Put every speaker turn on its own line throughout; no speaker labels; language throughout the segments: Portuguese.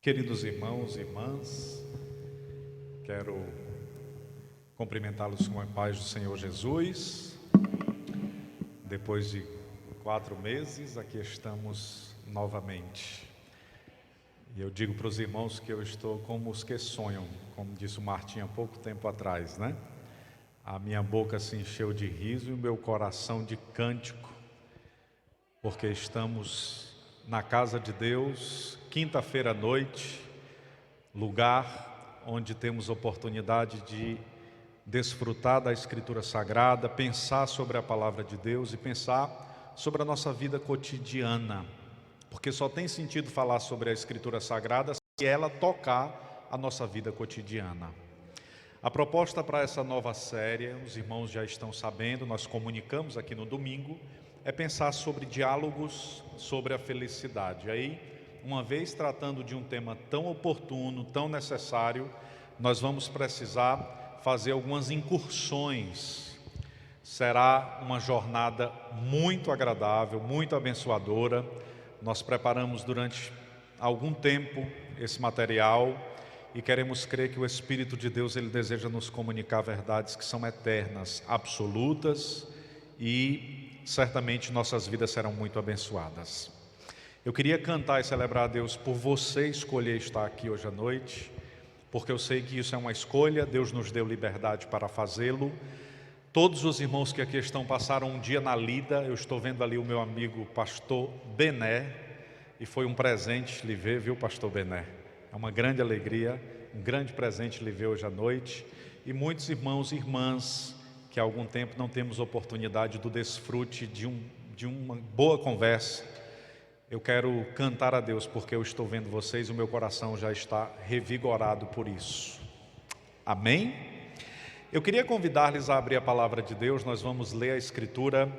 Queridos irmãos e irmãs, quero cumprimentá-los com a paz do Senhor Jesus. Depois de 4 meses, aqui estamos novamente. E eu digo para os irmãos que eu estou como os que sonham, como disse o Martim há pouco tempo atrás, né? A minha boca se encheu de riso e o meu coração de cântico, porque estamos na casa de Deus, quinta-feira à noite, lugar onde temos oportunidade de desfrutar da Escritura Sagrada, pensar sobre a Palavra de Deus e pensar sobre a nossa vida cotidiana, porque só tem sentido falar sobre a Escritura Sagrada se ela tocar a nossa vida cotidiana. A proposta para essa nova série, os irmãos já estão sabendo, nós comunicamos aqui no domingo, é pensar sobre diálogos sobre a felicidade. Aí, uma vez tratando de um tema tão oportuno, tão necessário, nós vamos precisar fazer algumas incursões. Será uma jornada muito agradável, muito abençoadora. Nós preparamos durante algum tempo esse material e queremos crer que o Espírito de Deus, Ele deseja nos comunicar verdades que são eternas, absolutas, e certamente nossas vidas serão muito abençoadas. Eu queria cantar e celebrar a Deus por você escolher estar aqui hoje à noite, porque eu sei que isso é uma escolha, Deus nos deu liberdade para fazê-lo. Todos os irmãos que aqui estão passaram um dia na lida. Eu estou vendo ali o meu amigo pastor Bené, e foi um presente lhe ver, viu, pastor Bené? É uma grande alegria, um grande presente lhe ver hoje à noite, e muitos irmãos e irmãs que há algum tempo não temos oportunidade do desfrute de uma boa conversa. Eu quero cantar a Deus porque eu estou vendo vocês e o meu coração já está revigorado por isso. Amém? Eu queria convidar-lhes a abrir a palavra de Deus. Nós vamos ler a Escritura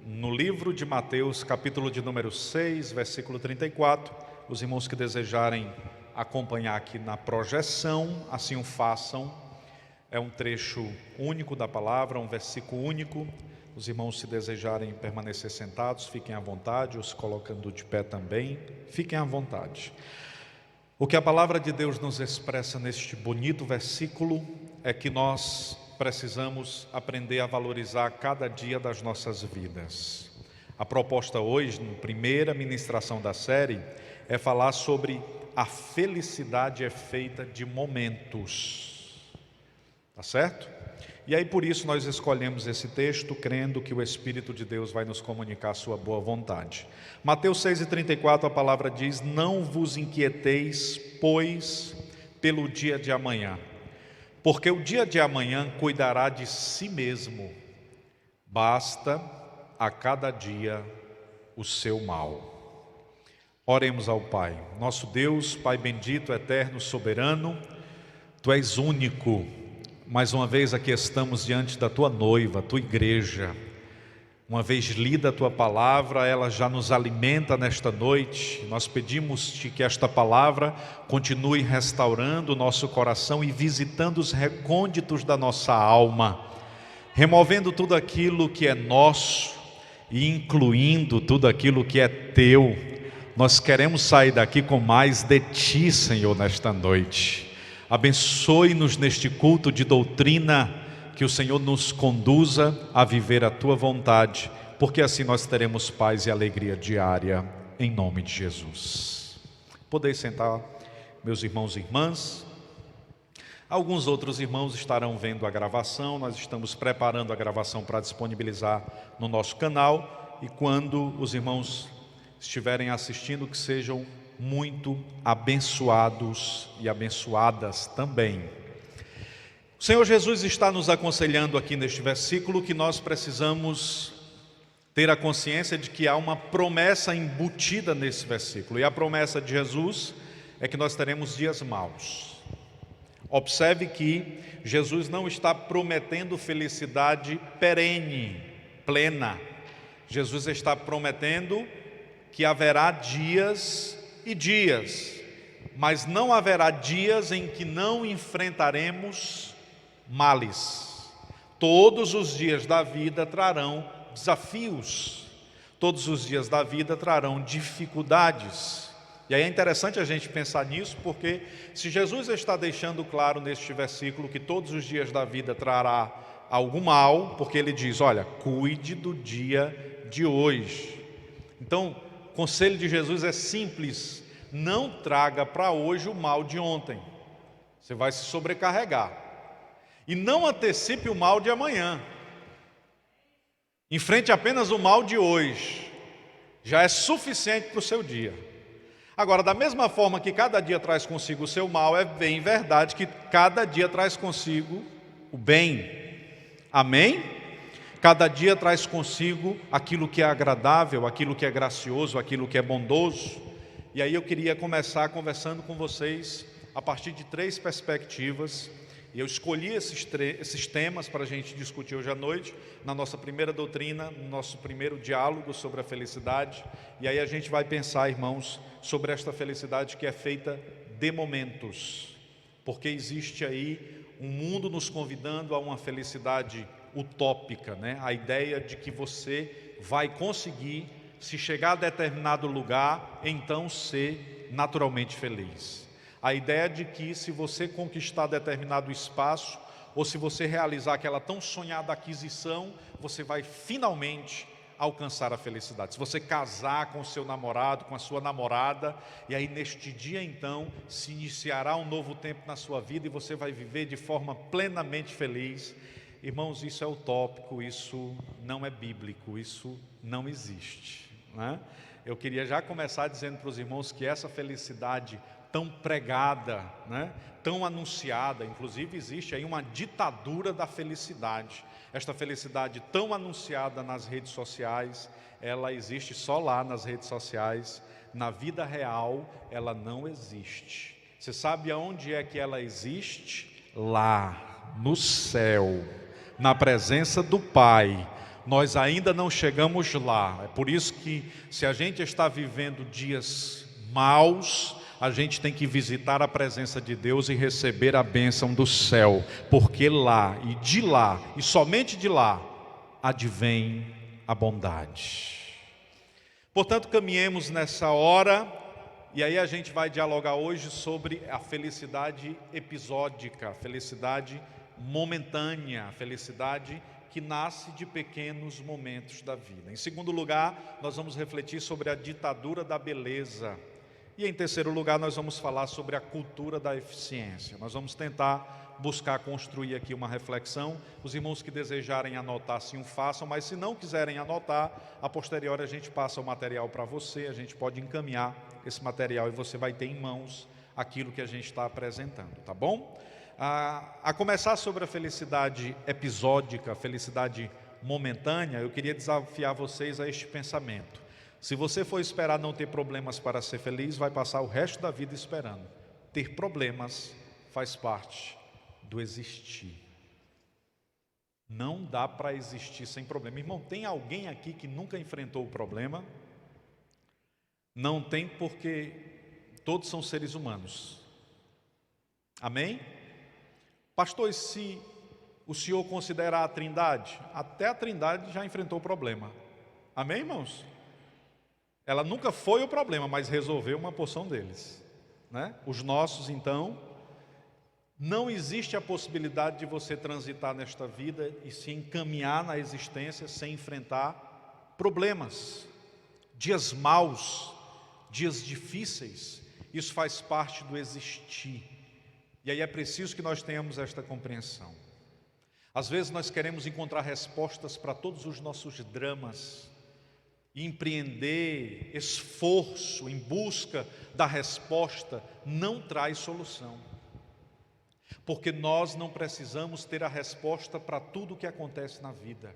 no livro de Mateus, capítulo de número 6, versículo 34. Os irmãos que desejarem acompanhar aqui na projeção, assim o façam. É um trecho único da palavra, um versículo único. Os irmãos, se desejarem permanecer sentados, fiquem à vontade, ou se colocando de pé também, fiquem à vontade. O que a palavra de Deus nos expressa neste bonito versículo é que nós precisamos aprender a valorizar cada dia das nossas vidas. A proposta hoje, na primeira ministração da série, é falar sobre a felicidade é feita de momentos. Tá certo? E aí por isso nós escolhemos esse texto, crendo que o Espírito de Deus vai nos comunicar a sua boa vontade. Mateus 6,34, a palavra diz: não vos inquieteis, pois, pelo dia de amanhã, porque o dia de amanhã cuidará de si mesmo, basta a cada dia o seu mal. Oremos ao Pai. Nosso Deus, Pai bendito, eterno, soberano, Tu és único. Mais uma vez aqui estamos diante da Tua noiva, Tua igreja. Uma vez lida a Tua palavra, ela já nos alimenta nesta noite. Nós pedimos-te que esta palavra continue restaurando o nosso coração e visitando os recônditos da nossa alma, removendo tudo aquilo que é nosso e incluindo tudo aquilo que é Teu. Nós queremos sair daqui com mais de Ti, Senhor, nesta noite. Abençoe-nos neste culto de doutrina, que o Senhor nos conduza a viver a Tua vontade, porque assim nós teremos paz e alegria diária, em nome de Jesus. Podeis sentar, meus irmãos e irmãs. Alguns outros irmãos estarão vendo a gravação, nós estamos preparando a gravação para disponibilizar no nosso canal, e quando os irmãos estiverem assistindo, que sejam muito abençoados e abençoadas também. O Senhor Jesus está nos aconselhando aqui neste versículo que nós precisamos ter a consciência de que há uma promessa embutida nesse versículo, e a promessa de Jesus é que nós teremos dias maus. Observe que Jesus não está prometendo felicidade perene, plena. Jesus está prometendo que haverá dias e dias, mas não haverá dias em que não enfrentaremos males. Todos os dias da vida trarão desafios, todos os dias da vida trarão dificuldades, E aí é interessante a gente pensar nisso, porque se Jesus está deixando claro neste versículo que todos os dias da vida trará algum mal, porque ele diz, olha, cuide do dia de hoje. Então, o conselho de Jesus é simples, não traga para hoje o mal de ontem, você vai se sobrecarregar. E não antecipe o mal de amanhã, enfrente apenas o mal de hoje, já é suficiente para o seu dia. Agora, da mesma forma que cada dia traz consigo o seu mal, é bem verdade que cada dia traz consigo o bem. Amém? Cada dia traz consigo aquilo que é agradável, aquilo que é gracioso, aquilo que é bondoso. E aí eu queria começar conversando com vocês a partir de 3 perspectivas. E eu escolhi esses temas para a gente discutir hoje à noite, na nossa primeira doutrina, no nosso primeiro diálogo sobre a felicidade. E aí a gente vai pensar, irmãos, sobre esta felicidade que é feita de momentos. Porque existe aí um mundo nos convidando a uma felicidade utópica, né? A ideia de que você vai conseguir, se chegar a determinado lugar, então ser naturalmente feliz. A ideia de que se você conquistar determinado espaço, ou se você realizar aquela tão sonhada aquisição, você vai finalmente alcançar a felicidade. Se você casar com o seu namorado, com a sua namorada, e aí neste dia então se iniciará um novo tempo na sua vida e você vai viver de forma plenamente feliz. Irmãos, isso é utópico, isso não é bíblico, isso não existe, né? Eu queria já começar dizendo para os irmãos que essa felicidade tão pregada, né, tão anunciada, inclusive existe aí uma ditadura da felicidade. Esta felicidade tão anunciada nas redes sociais, ela existe só lá nas redes sociais. Na vida real, ela não existe. Você sabe aonde é que ela existe? Lá, no céu, na presença do Pai. Nós ainda não chegamos lá. É por isso que, se a gente está vivendo dias maus, a gente tem que visitar a presença de Deus e receber a bênção do céu, porque lá, e de lá, e somente de lá, advém a bondade. Portanto, caminhemos nessa hora, e aí a gente vai dialogar hoje sobre a felicidade episódica, a felicidade momentânea, a felicidade que nasce de pequenos momentos da vida. Em segundo lugar, nós vamos refletir sobre a ditadura da beleza. E em terceiro lugar, nós vamos falar sobre a cultura da eficiência. Nós vamos tentar buscar construir aqui uma reflexão. Os irmãos que desejarem anotar, sim, o façam, mas se não quiserem anotar, a posteriori a gente passa o material para você, a gente pode encaminhar esse material e você vai ter em mãos aquilo que a gente está apresentando, tá bom? A começar sobre a felicidade episódica, a felicidade momentânea, eu queria desafiar vocês a este pensamento. Se você for esperar não ter problemas para ser feliz, vai passar o resto da vida esperando. Ter problemas faz parte do existir. Não dá para existir sem problema. Irmão, tem alguém aqui que nunca enfrentou o problema? Não tem, porque todos são seres humanos. Amém? Pastor, e se o senhor considerar a Trindade? Até a Trindade já enfrentou o problema. Amém, irmãos? Ela nunca foi o problema, mas resolveu uma porção deles, né? Os nossos, então, não existe a possibilidade de você transitar nesta vida e se encaminhar na existência sem enfrentar problemas, dias maus, dias difíceis. Isso faz parte do existir. E aí é preciso que nós tenhamos esta compreensão. Às vezes nós queremos encontrar respostas para todos os nossos dramas, e empreender esforço em busca da resposta não traz solução, porque nós não precisamos ter a resposta para tudo o que acontece na vida.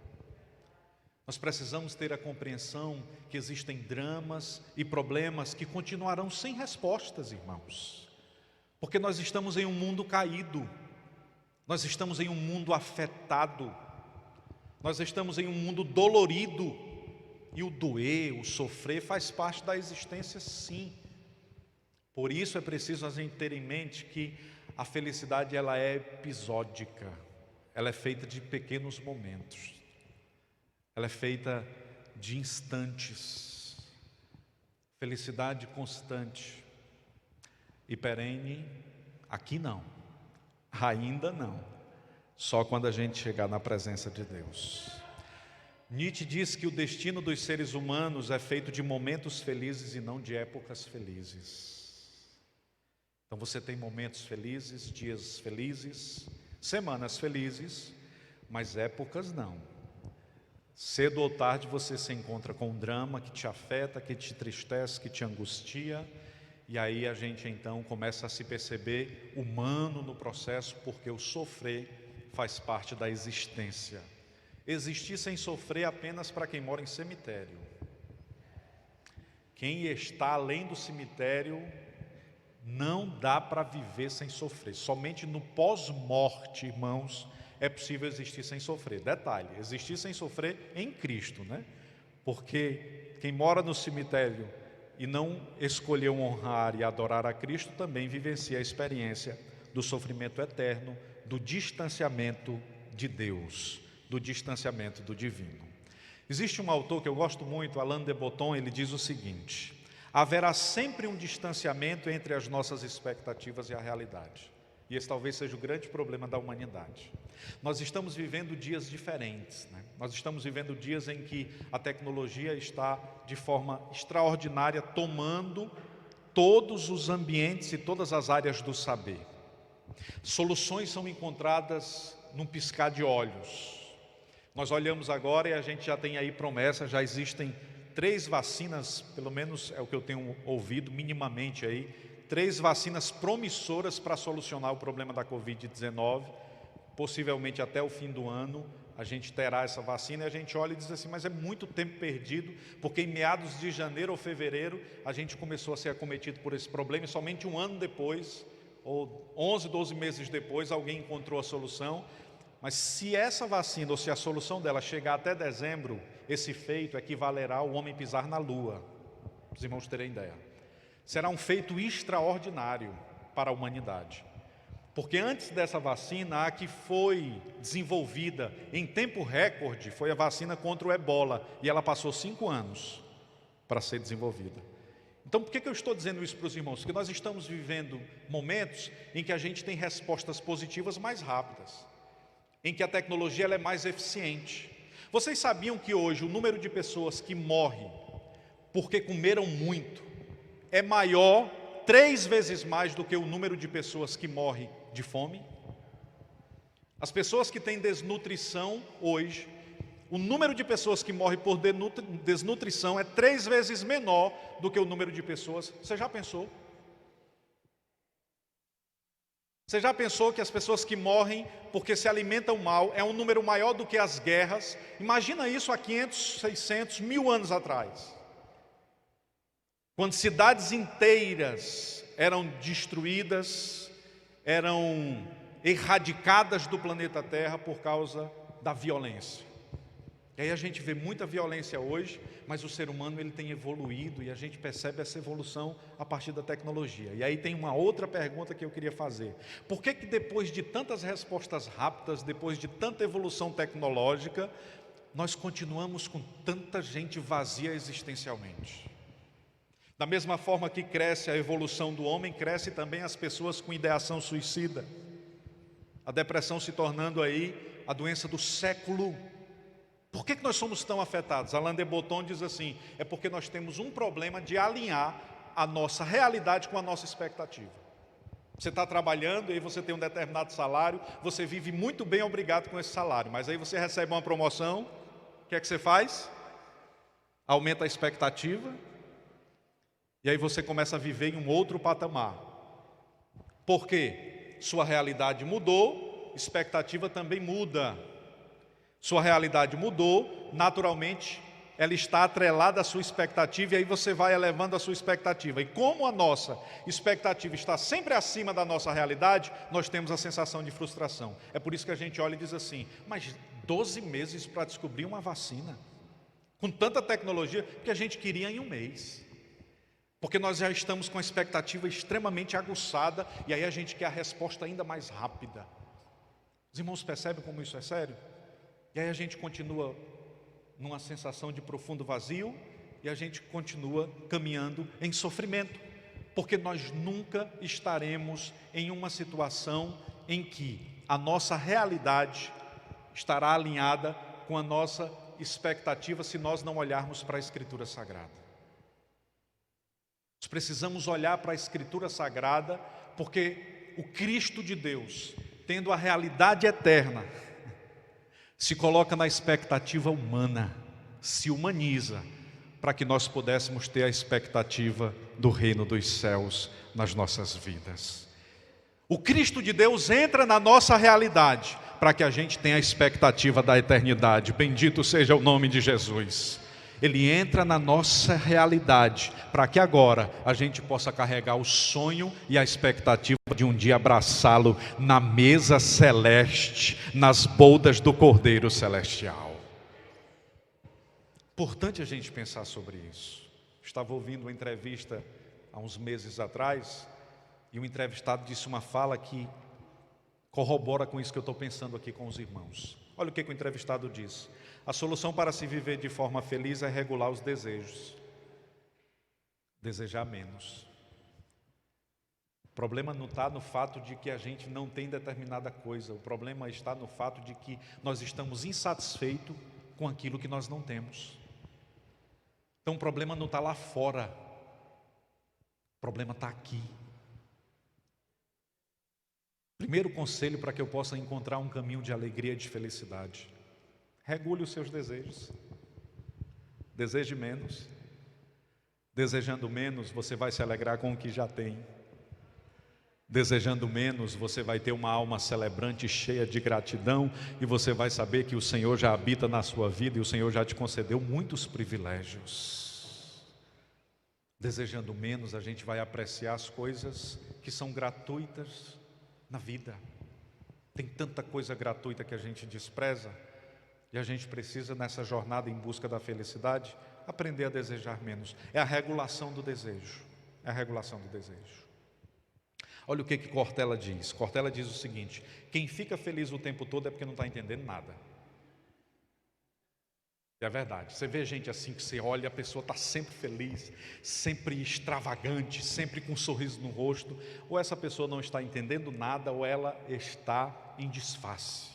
Nós precisamos ter a compreensão que existem dramas e problemas que continuarão sem respostas, irmãos, porque nós estamos em um mundo caído, nós estamos em um mundo afetado, nós estamos em um mundo dolorido. E o doer, o sofrer faz parte da existência, sim. Por isso é preciso a gente ter em mente que a felicidade ela é episódica. Ela é feita de pequenos momentos. Ela é feita de instantes. Felicidade constante. e perene, aqui não, ainda não, só quando a gente chegar na presença de Deus. Nietzsche diz que o destino dos seres humanos é feito de momentos felizes e não de épocas felizes. Então você tem momentos felizes, dias felizes, semanas felizes, mas épocas não. Cedo ou tarde você se encontra com um drama que te afeta, que te entristece, que te angustia, e aí a gente então começa a se perceber humano no processo, porque o sofrer faz parte da existência. Existir sem sofrer apenas para quem mora em cemitério. Quem está além do cemitério, não dá para viver sem sofrer. Somente no pós-morte, irmãos, é possível existir sem sofrer. Detalhe, existir sem sofrer em Cristo, né? Porque quem mora no cemitério e não escolheu honrar e adorar a Cristo, também vivencia a experiência do sofrimento eterno, do distanciamento de Deus, do distanciamento do divino. Existe um autor que eu gosto muito, Alain de Botton, ele diz o seguinte: haverá sempre um distanciamento entre as nossas expectativas e a realidade. E esse talvez seja o grande problema da humanidade. Nós estamos vivendo dias diferentes, né? Nós estamos vivendo dias em que a tecnologia está de forma extraordinária tomando todos os ambientes e todas as áreas do saber. Soluções são encontradas num piscar de olhos. Nós olhamos agora e a gente já tem aí promessa, já existem 3 vacinas, pelo menos é o que eu tenho ouvido minimamente aí, 3 vacinas promissoras para solucionar o problema da Covid-19, possivelmente até o fim do ano a gente terá essa vacina, e a gente olha e diz assim, mas é muito tempo perdido, porque em meados de janeiro ou fevereiro a gente começou a ser acometido por esse problema, e somente um ano depois, ou 11, 12 meses depois, alguém encontrou a solução. Mas se essa vacina, ou se a solução dela chegar até dezembro, esse feito equivalerá ao homem pisar na lua, para os irmãos terem ideia. Será um feito extraordinário para a humanidade. Porque antes dessa vacina, a que foi desenvolvida em tempo recorde foi a vacina contra o ebola, e ela passou 5 anos para ser desenvolvida. Então, por que eu estou dizendo isso para os irmãos? Porque nós estamos vivendo momentos em que a gente tem respostas positivas mais rápidas, em que a tecnologia ela é mais eficiente. Vocês sabiam que hoje o número de pessoas que morrem porque comeram muito é maior, 3 vezes mais do que o número de pessoas que morrem de fome? As pessoas que têm desnutrição hoje, o número de pessoas que morrem por desnutrição é 3 vezes menor do que o número de pessoas. Você já pensou? Você já pensou que as pessoas que morrem porque se alimentam mal é um número maior do que as guerras? Imagina isso há 500, 600, 1000 anos atrás, quando cidades inteiras eram destruídas, eram erradicadas do planeta Terra por causa da violência. E aí a gente vê muita violência hoje, mas o ser humano ele tem evoluído e a gente percebe essa evolução a partir da tecnologia. E aí tem uma outra pergunta que eu queria fazer. Por que depois de tantas respostas rápidas, depois de tanta evolução tecnológica, nós continuamos com tanta gente vazia existencialmente? Da mesma forma que cresce a evolução do homem, cresce também as pessoas com ideação suicida. A depressão se tornando aí a doença do século. Por que nós somos tão afetados? Alain de Botton diz assim, é porque nós temos um problema de alinhar a nossa realidade com a nossa expectativa. Você está trabalhando e aí você tem um determinado salário, você vive muito bem, obrigado com esse salário, mas aí você recebe uma promoção, o que é que você faz? Aumenta a expectativa, e aí você começa a viver em um outro patamar. Por quê? Sua realidade mudou, expectativa também muda. Sua realidade mudou, naturalmente ela está atrelada à sua expectativa, e aí você vai elevando a sua expectativa. E como a nossa expectativa está sempre acima da nossa realidade, nós temos a sensação de frustração. É por isso que a gente olha e diz assim, mas 12 meses para descobrir uma vacina, com tanta tecnologia, que a gente queria em um mês. Porque nós já estamos com a expectativa extremamente aguçada, e aí a gente quer a resposta ainda mais rápida. Os irmãos percebem como isso é sério? E aí a gente continua numa sensação de profundo vazio, e a gente continua caminhando em sofrimento. Porque nós nunca estaremos em uma situação em que a nossa realidade estará alinhada com a nossa expectativa se nós não olharmos para a Escritura Sagrada. Nós precisamos olhar para a Escritura Sagrada, porque o Cristo de Deus, tendo a realidade eterna, se coloca na expectativa humana, se humaniza, para que nós pudéssemos ter a expectativa do reino dos céus nas nossas vidas. O Cristo de Deus entra na nossa realidade, para que a gente tenha a expectativa da eternidade. Bendito seja o nome de Jesus. Ele entra na nossa realidade, para que agora a gente possa carregar o sonho e a expectativa de um dia abraçá-lo na mesa celeste, nas bodas do Cordeiro Celestial. Importante a gente pensar sobre isso. Estava ouvindo uma entrevista há uns meses atrás, e o entrevistado disse uma fala que corrobora com isso que eu estou pensando aqui com os irmãos. Olha o que o entrevistado disse: a solução para se viver de forma feliz é regular os desejos. Desejar menos. O problema não está no fato de que a gente não tem determinada coisa. O problema está no fato de que nós estamos insatisfeitos com aquilo que nós não temos. Então o problema não está lá fora. O problema está aqui. Primeiro conselho para que eu possa encontrar um caminho de alegria e de felicidade: regule os seus desejos. Deseje menos. Desejando menos, você vai se alegrar com o que já tem. Desejando menos, você vai ter uma alma celebrante cheia de gratidão, e você vai saber que o Senhor já habita na sua vida e o Senhor já te concedeu muitos privilégios. Desejando menos, a gente vai apreciar as coisas que são gratuitas na vida. Tem tanta coisa gratuita que a gente despreza, e a gente precisa, nessa jornada em busca da felicidade, aprender a desejar menos. É a regulação do desejo. É a regulação do desejo. Olha o que Cortella diz. Cortella diz o seguinte: quem fica feliz o tempo todo é porque não está entendendo nada. É verdade. Você vê gente assim que você olha, a pessoa está sempre feliz, sempre extravagante, sempre com um sorriso no rosto. Ou essa pessoa não está entendendo nada, ou ela está em disfarce.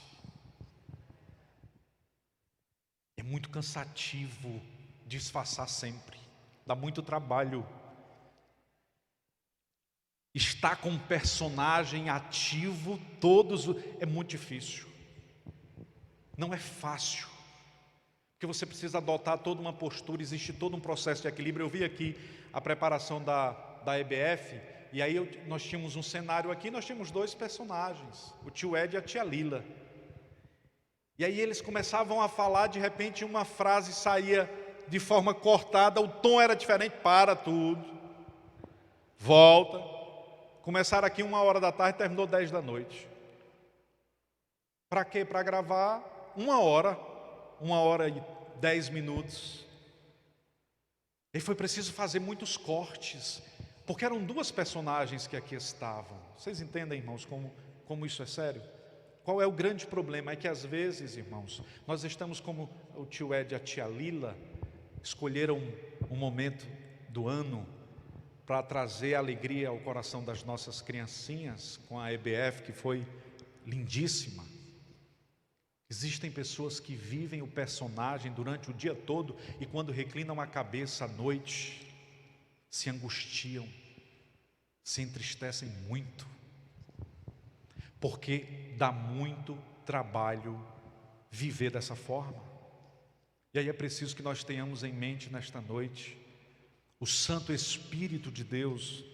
É muito cansativo disfarçar sempre. Dá muito trabalho. Estar com um personagem ativo é muito difícil. Não é fácil. Porque você precisa adotar toda uma postura, existe todo um processo de equilíbrio. Eu vi aqui a preparação da EBF, e aí nós tínhamos um cenário aqui, nós tínhamos dois personagens, o tio Ed e a tia Lila. E aí eles começavam a falar, de repente uma frase saía de forma cortada, o tom era diferente, para tudo, volta. Começaram aqui 1h da tarde, terminou 10 da noite. Para quê? Para gravar 1h e 10 minutos. E foi preciso fazer muitos cortes, porque eram duas personagens que aqui estavam. Vocês entendem, irmãos, como isso é sério? Qual é o grande problema? É que às vezes, irmãos, nós estamos como o tio Ed e a tia Lila, escolheram um momento do ano para trazer alegria ao coração das nossas criancinhas, com a EBF, que foi lindíssima. Existem pessoas que vivem o personagem durante o dia todo, e quando reclinam a cabeça à noite, se angustiam, se entristecem muito, porque dá muito trabalho viver dessa forma. E aí é preciso que nós tenhamos em mente nesta noite: o Santo Espírito de Deus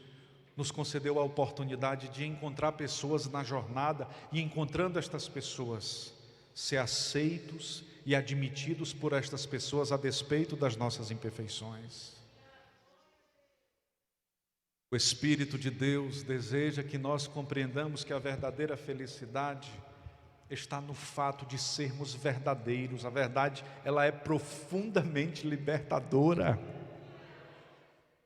nos concedeu a oportunidade de encontrar pessoas na jornada, e encontrando estas pessoas, ser aceitos e admitidos por estas pessoas a despeito das nossas imperfeições. O Espírito de Deus deseja que nós compreendamos que a verdadeira felicidade está no fato de sermos verdadeiros. A verdade, ela é profundamente libertadora.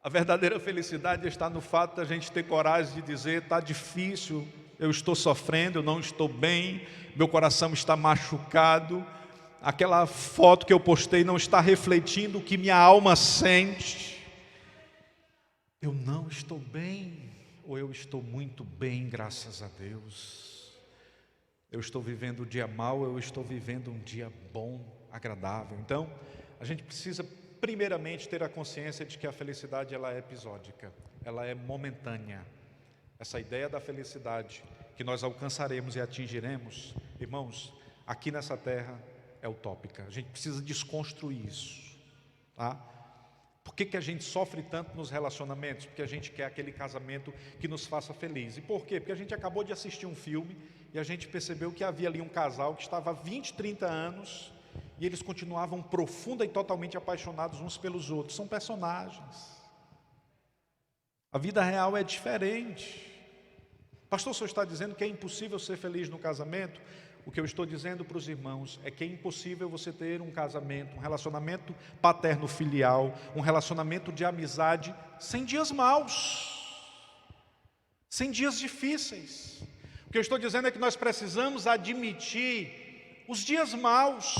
A verdadeira felicidade está no fato da gente ter coragem de dizer: está difícil, eu estou sofrendo, eu não estou bem, meu coração está machucado, aquela foto que eu postei não está refletindo o que minha alma sente. eu não estou bem, ou eu estou muito bem, graças a Deus. Eu estou vivendo um dia mau, ou eu estou vivendo um dia bom, agradável. Então, a gente precisa primeiramente ter a consciência de que a felicidade ela é episódica, ela é momentânea. Essa ideia da felicidade que nós alcançaremos e atingiremos, irmãos, aqui nessa terra é utópica. A gente precisa desconstruir isso, tá? Por que a gente sofre tanto nos relacionamentos? Porque a gente quer aquele casamento que nos faça feliz. E por quê? Porque a gente acabou de assistir um filme e a gente percebeu que havia ali um casal que estava há 20, 30 anos e eles continuavam profunda e totalmente apaixonados uns pelos outros. São personagens. A vida real é diferente. Pastor, o senhor está dizendo que é impossível ser feliz no casamento? O que eu estou dizendo para os irmãos é que é impossível você ter um casamento, um relacionamento paterno-filial, um relacionamento de amizade sem dias maus, sem dias difíceis. O que eu estou dizendo é que nós precisamos admitir os dias maus,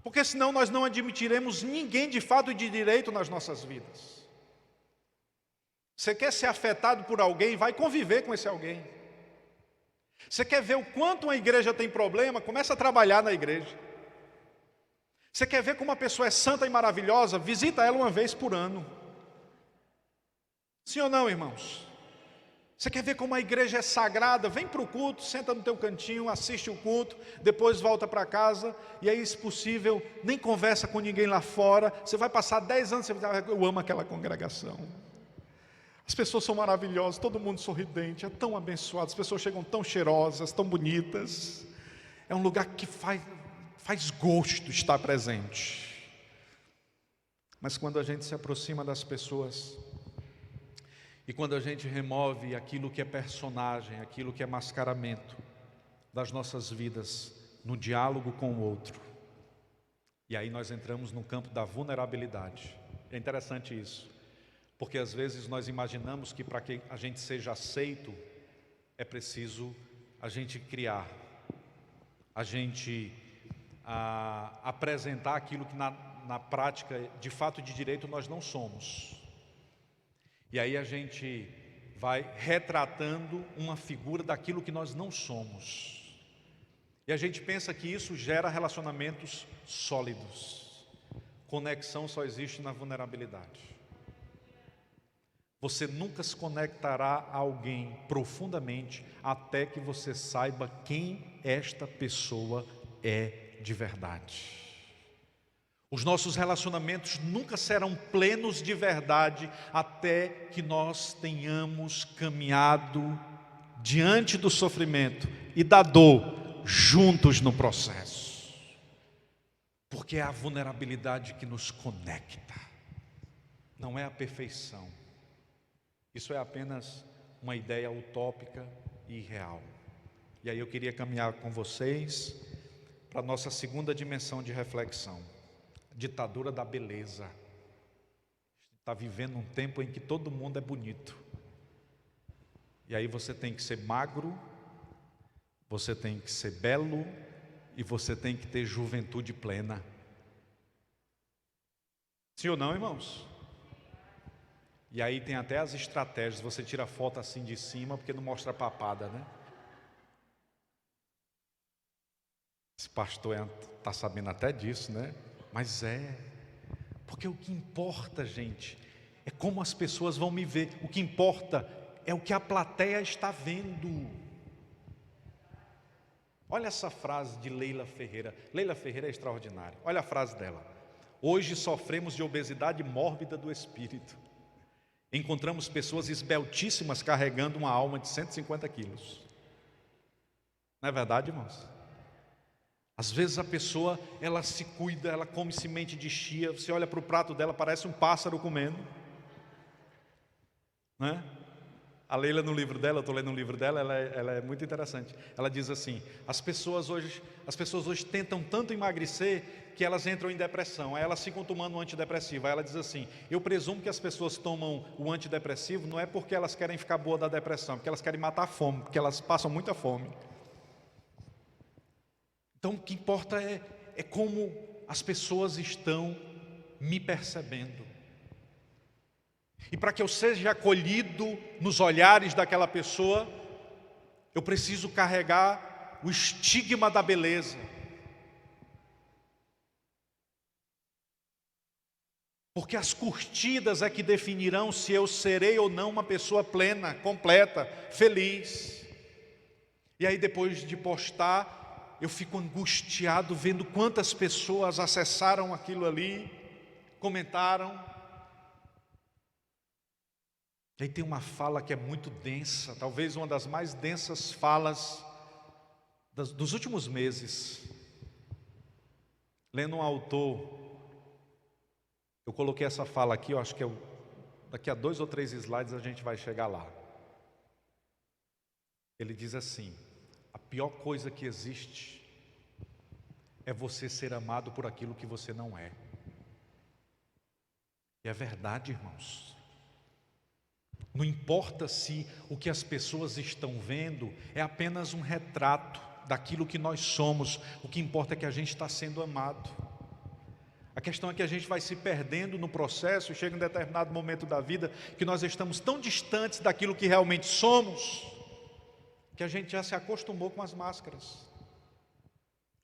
porque senão nós não admitiremos ninguém de fato e de direito nas nossas vidas. Você quer ser afetado por alguém, vai conviver com esse alguém. Você quer ver o quanto uma igreja tem problema, começa a trabalhar na igreja. Você quer ver como uma pessoa é santa e maravilhosa, visita ela uma vez por ano. Sim ou não, irmãos? Você quer ver como a igreja é sagrada? Vem para o culto, senta no teu cantinho, assiste o culto, depois volta para casa, e aí, se possível, nem conversa com ninguém lá fora. Você vai passar 10 anos, você vai dizer, eu amo aquela congregação. As pessoas são maravilhosas, todo mundo sorridente, é tão abençoado, as pessoas chegam tão cheirosas, tão bonitas. É um lugar que faz gosto estar presente. Mas quando a gente se aproxima das pessoas, e quando a gente remove aquilo que é personagem, aquilo que é mascaramento das nossas vidas, no diálogo com o outro, e aí nós entramos no campo da vulnerabilidade. É interessante isso. Porque às vezes nós imaginamos que para que a gente seja aceito, é preciso a gente criar, a gente apresentar aquilo que na prática, de fato e de direito, nós não somos. E aí a gente vai retratando uma figura daquilo que nós não somos. E a gente pensa que isso gera relacionamentos sólidos. Conexão só existe na vulnerabilidade. Você nunca se conectará a alguém profundamente até que você saiba quem esta pessoa é de verdade. Os nossos relacionamentos nunca serão plenos de verdade até que nós tenhamos caminhado diante do sofrimento e da dor juntos no processo. Porque é a vulnerabilidade que nos conecta, não é a perfeição. Isso é apenas uma ideia utópica e irreal. E aí eu queria caminhar com vocês para a nossa segunda dimensão de reflexão. Ditadura da beleza. Está vivendo um tempo em que todo mundo é bonito. E aí você tem que ser magro, você tem que ser belo e você tem que ter juventude plena. Sim ou não, irmãos? E aí tem até as estratégias, você tira a foto assim de cima, porque não mostra a papada, né? Esse pastor está sabendo até disso, né? Mas porque o que importa, gente, é como as pessoas vão me ver. O que importa é o que a plateia está vendo. Olha essa frase de Leila Ferreira. Leila Ferreira é extraordinária. Olha a frase dela. Hoje sofremos de obesidade mórbida do espírito. Encontramos pessoas esbeltíssimas carregando uma alma de 150 quilos. Não é verdade, irmãos? Às vezes a pessoa, ela se cuida, ela come semente de chia, você olha para o prato dela, parece um pássaro comendo. Né? A Leila, no livro dela, eu estou lendo um livro dela, ela é muito interessante. Ela diz assim, as pessoas hoje tentam tanto emagrecer que elas entram em depressão. Aí elas ficam tomando um antidepressivo. Aí ela diz assim, eu presumo que as pessoas tomam o antidepressivo não é porque elas querem ficar boa da depressão, porque elas querem matar a fome, porque elas passam muita fome. Então o que importa é como as pessoas estão me percebendo. E para que eu seja acolhido nos olhares daquela pessoa, eu preciso carregar o estigma da beleza. Porque as curtidas é que definirão se eu serei ou não uma pessoa plena, completa, feliz. E aí depois de postar, eu fico angustiado vendo quantas pessoas acessaram aquilo ali, comentaram. E aí tem uma fala que é muito densa, talvez uma das mais densas falas dos últimos meses. Lendo um autor, eu coloquei essa fala aqui, eu acho que daqui a 2 ou 3 slides a gente vai chegar lá. Ele diz assim: a pior coisa que existe é você ser amado por aquilo que você não é. E é verdade, irmãos. Não importa se o que as pessoas estão vendo é apenas um retrato daquilo que nós somos, o que importa é que a gente está sendo amado. A questão é que a gente vai se perdendo no processo e chega um determinado momento da vida que nós estamos tão distantes daquilo que realmente somos, que a gente já se acostumou com as máscaras,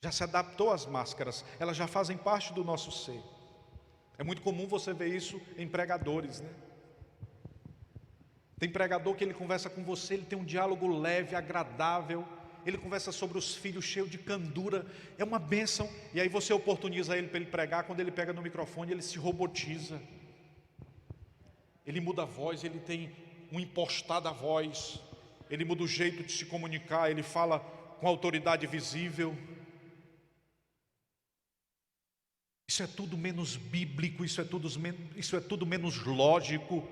já se adaptou às máscaras, elas já fazem parte do nosso ser. É muito comum você ver isso em pregadores, né? Tem pregador que ele conversa com você, ele tem um diálogo leve, agradável, ele conversa sobre os filhos cheio de candura, é uma bênção. E aí você oportuniza ele para ele pregar, quando ele pega no microfone ele se robotiza, ele muda a voz, ele tem um impostar da voz, ele muda o jeito de se comunicar, ele fala com autoridade visível. Isso é tudo menos bíblico, isso é tudo menos lógico.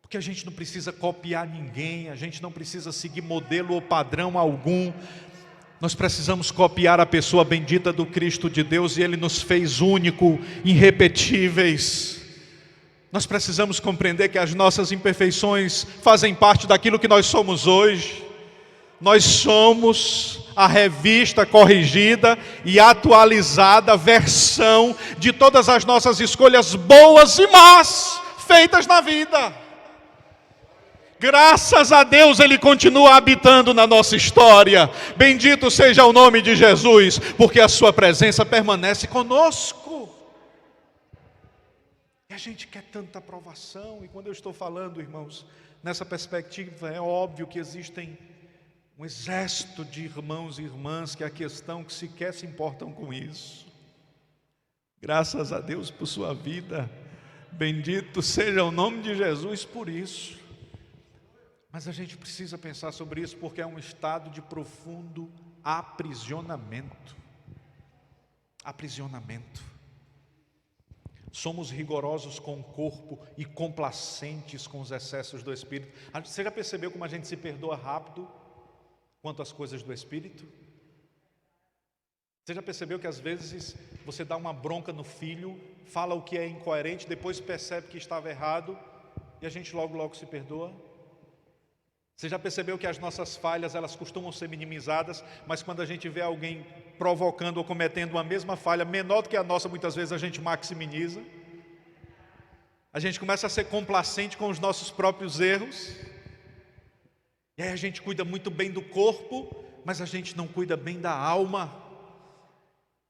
Porque a gente não precisa copiar ninguém, a gente não precisa seguir modelo ou padrão algum. Nós precisamos copiar a pessoa bendita do Cristo de Deus, e Ele nos fez único, irrepetíveis. Nós precisamos compreender que as nossas imperfeições fazem parte daquilo que nós somos hoje. Nós somos a revista corrigida e atualizada versão de todas as nossas escolhas boas e más feitas na vida. Graças a Deus Ele continua habitando na nossa história. Bendito seja o nome de Jesus, porque a sua presença permanece conosco. E a gente quer tanta aprovação. E quando eu estou falando, irmãos, nessa perspectiva, é óbvio que existem um exército de irmãos e irmãs que a questão que sequer se importam com isso. Graças a Deus por sua vida. Bendito seja o nome de Jesus por isso. Mas a gente precisa pensar sobre isso, porque é um estado de profundo aprisionamento. Aprisionamento. Somos rigorosos com o corpo e complacentes com os excessos do Espírito. Você já percebeu como a gente se perdoa rápido quanto às coisas do Espírito? Você já percebeu que às vezes você dá uma bronca no filho, fala o que é incoerente, depois percebe que estava errado e a gente logo se perdoa? Você já percebeu que as nossas falhas, elas costumam ser minimizadas, mas quando a gente vê alguém provocando ou cometendo uma mesma falha menor do que a nossa, muitas vezes a gente maximiza? A gente começa a ser complacente com os nossos próprios erros. E aí a gente cuida muito bem do corpo, mas a gente não cuida bem da alma.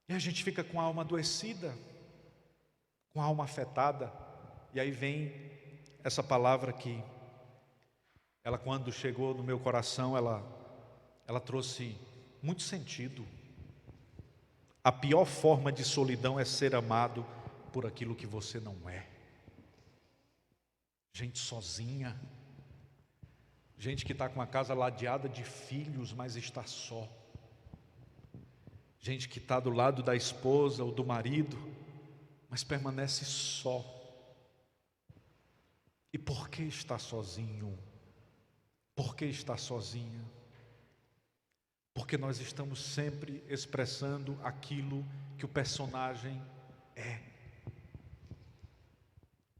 E a gente fica com a alma adoecida, com a alma afetada. E aí vem essa palavra que ela, quando chegou no meu coração, ela trouxe muito sentido. A pior forma de solidão é ser amado por aquilo que você não é. Gente sozinha, gente que está com a casa ladeada de filhos, mas está só. Gente que está do lado da esposa ou do marido, mas permanece só. E por que está sozinho? Por que está sozinha? Porque nós estamos sempre expressando aquilo que o personagem é.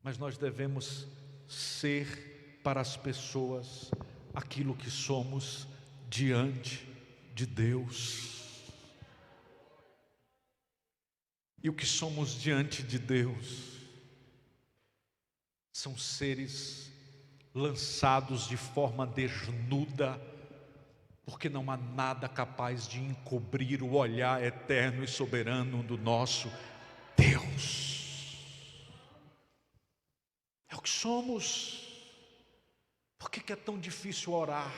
Mas nós devemos ser para as pessoas aquilo que somos diante de Deus. E o que somos diante de Deus são seres lançados de forma desnuda, porque não há nada capaz de encobrir o olhar eterno e soberano do nosso Deus. É o que somos. Por que é tão difícil orar?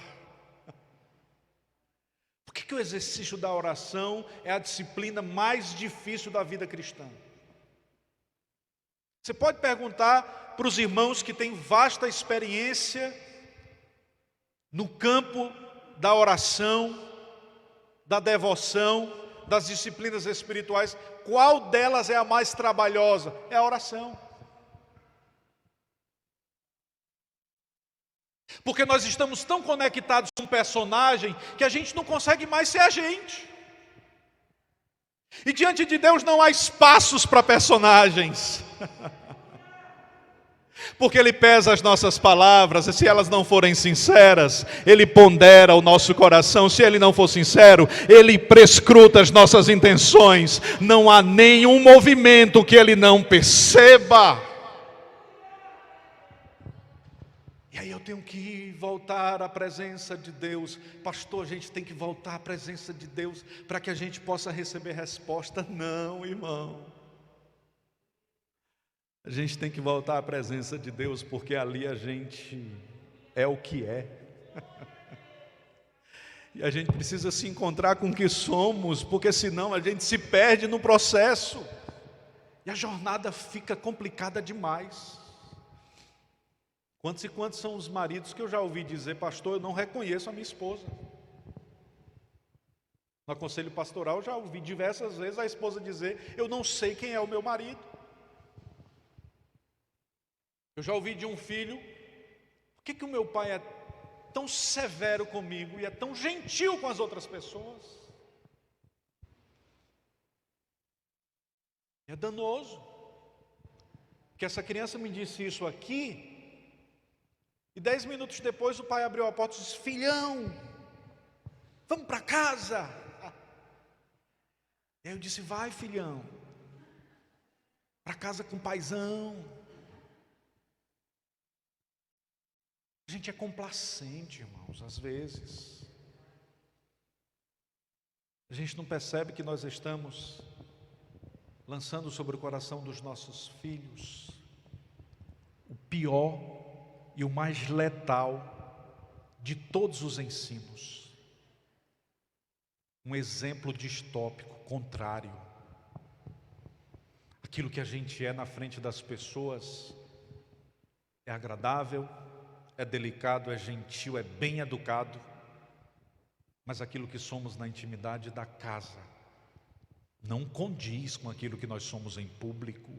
Por que o exercício da oração é a disciplina mais difícil da vida cristã? Você pode perguntar para os irmãos que têm vasta experiência no campo da oração, da devoção, das disciplinas espirituais, qual delas é a mais trabalhosa? É a oração. Porque nós estamos tão conectados com o personagem que a gente não consegue mais ser a gente. E diante de Deus não há espaços para personagens. Porque Ele pesa as nossas palavras, e se elas não forem sinceras, Ele pondera o nosso coração. Se Ele não for sincero, Ele prescruta as nossas intenções. Não há nenhum movimento que Ele não perceba. E aí eu tenho que voltar à presença de Deus. Pastor, a gente tem que voltar à presença de Deus para que a gente possa receber resposta. Não, irmão. A gente tem que voltar à presença de Deus, porque ali a gente é o que é. E a gente precisa se encontrar com o que somos, porque senão a gente se perde no processo. E a jornada fica complicada demais. Quantos e quantos são os maridos que eu já ouvi dizer: pastor, eu não reconheço a minha esposa. No conselho pastoral eu já ouvi diversas vezes a esposa dizer: eu não sei quem é o meu marido. Eu já ouvi de um filho: por que o meu pai é tão severo comigo e é tão gentil com as outras pessoas? É danoso. Que essa criança me disse isso aqui, e 10 minutos depois o pai abriu a porta e disse: filhão, vamos para casa. E aí eu disse: vai, filhão, para casa com o paizão. A gente é complacente, irmãos, às vezes. A gente não percebe que nós estamos lançando sobre o coração dos nossos filhos o pior e o mais letal de todos os ensinos. Um exemplo distópico, contrário. Aquilo que a gente é na frente das pessoas é agradável, é delicado, é gentil, é bem educado, mas aquilo que somos na intimidade da casa não condiz com aquilo que nós somos em público.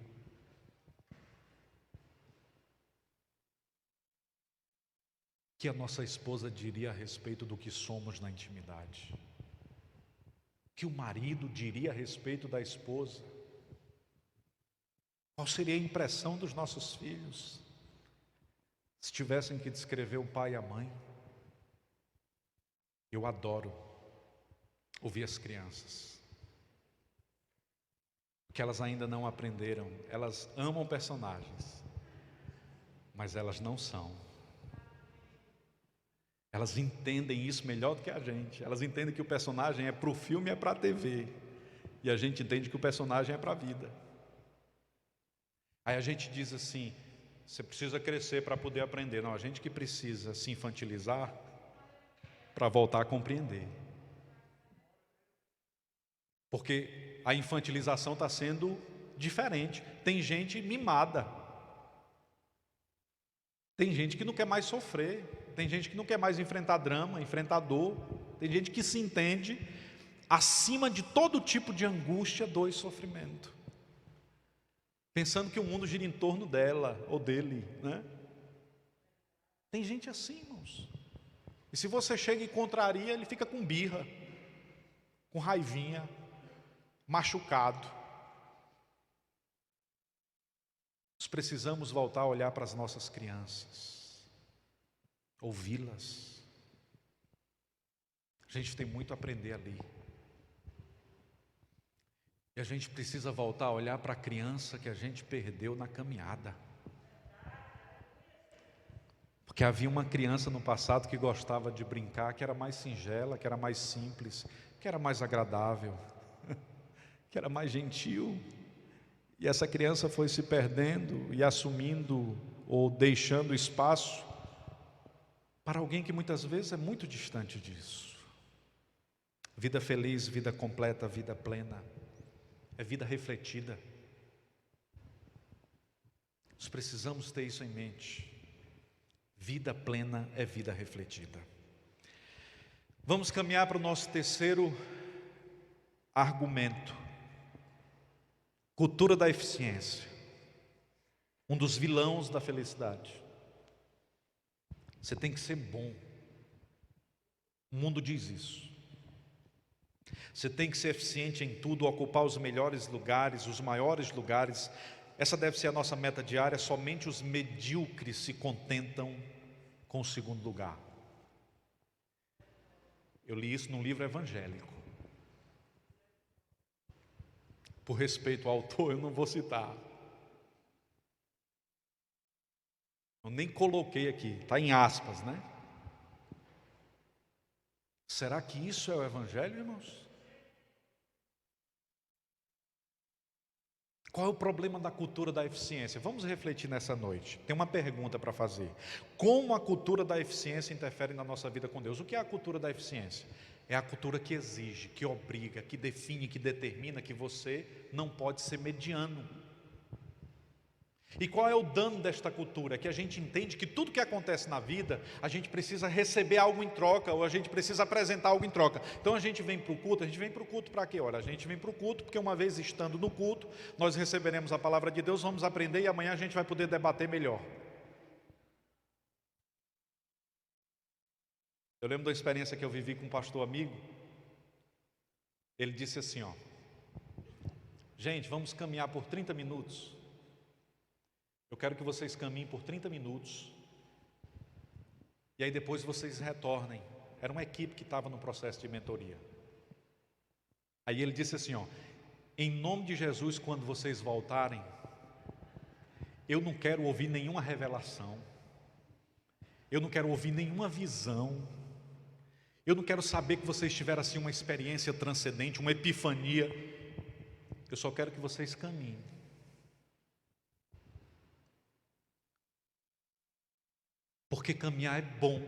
O que a nossa esposa diria a respeito do que somos na intimidade? O que o marido diria a respeito da esposa? Qual seria a impressão dos nossos filhos se tivessem que descrever o pai e a mãe? Eu adoro ouvir as crianças, porque elas ainda não aprenderam. Elas amam personagens, mas elas não são. Elas entendem isso melhor do que a gente. Elas entendem que o personagem é para o filme e é para a TV, e a gente entende que o personagem é para a vida. Aí a gente diz assim: você precisa crescer para poder aprender. Não, a gente que precisa se infantilizar para voltar a compreender. Porque a infantilização está sendo diferente. Tem gente mimada. Tem gente que não quer mais sofrer. Tem gente que não quer mais enfrentar drama, enfrentar dor. Tem gente que se entende acima de todo tipo de angústia, dor e sofrimento, pensando que o mundo gira em torno dela ou dele, né? Tem gente assim, irmãos. E se você chega e contraria, ele fica com birra, com raivinha, machucado. Nós precisamos voltar a olhar para as nossas crianças, ouvi-las. A gente tem muito a aprender ali. E a gente precisa voltar a olhar para a criança que a gente perdeu na caminhada. Porque havia uma criança no passado que gostava de brincar, que era mais singela, que era mais simples, que era mais agradável, que era mais gentil. E essa criança foi se perdendo e assumindo ou deixando espaço para alguém que muitas vezes é muito distante disso. Vida feliz, vida completa, vida plena, é vida refletida. Nós precisamos ter isso em mente. Vida plena é vida refletida. Vamos caminhar para o nosso terceiro argumento. Cultura da eficiência. Um dos vilões da felicidade. Você tem que ser bom. O mundo diz isso. Você tem que ser eficiente em tudo, ocupar os melhores lugares, os maiores lugares. Essa deve ser a nossa meta diária. Somente os medíocres se contentam com o segundo lugar. Eu li isso num livro evangélico. Por respeito ao autor, eu não vou citar. Eu nem coloquei aqui, está em aspas, né? Será que isso é o evangelho, irmãos? Qual é o problema da cultura da eficiência? Vamos refletir nessa noite. Tem uma pergunta para fazer. Como a cultura da eficiência interfere na nossa vida com Deus? O que é a cultura da eficiência? É a cultura que exige, que obriga, que define, que determina que você não pode ser mediano. E qual é o dano desta cultura? É que a gente entende que tudo que acontece na vida, a gente precisa receber algo em troca, ou a gente precisa apresentar algo em troca. Então a gente vem para o culto, para quê? Olha, a gente vem para o culto porque uma vez estando no culto, nós receberemos a palavra de Deus, vamos aprender e amanhã a gente vai poder debater melhor. Eu lembro da experiência que eu vivi com um pastor amigo. Ele disse assim, gente, vamos caminhar por 30 minutos. Eu quero que vocês caminhem por 30 minutos. E aí depois vocês retornem. Era uma equipe que estava no processo de mentoria. Aí ele disse assim, em nome de Jesus, quando vocês voltarem, eu não quero ouvir nenhuma revelação. Eu não quero ouvir nenhuma visão. Eu não quero saber que vocês tiveram assim uma experiência transcendente, uma epifania. Eu só quero que vocês caminhem. Porque caminhar é bom.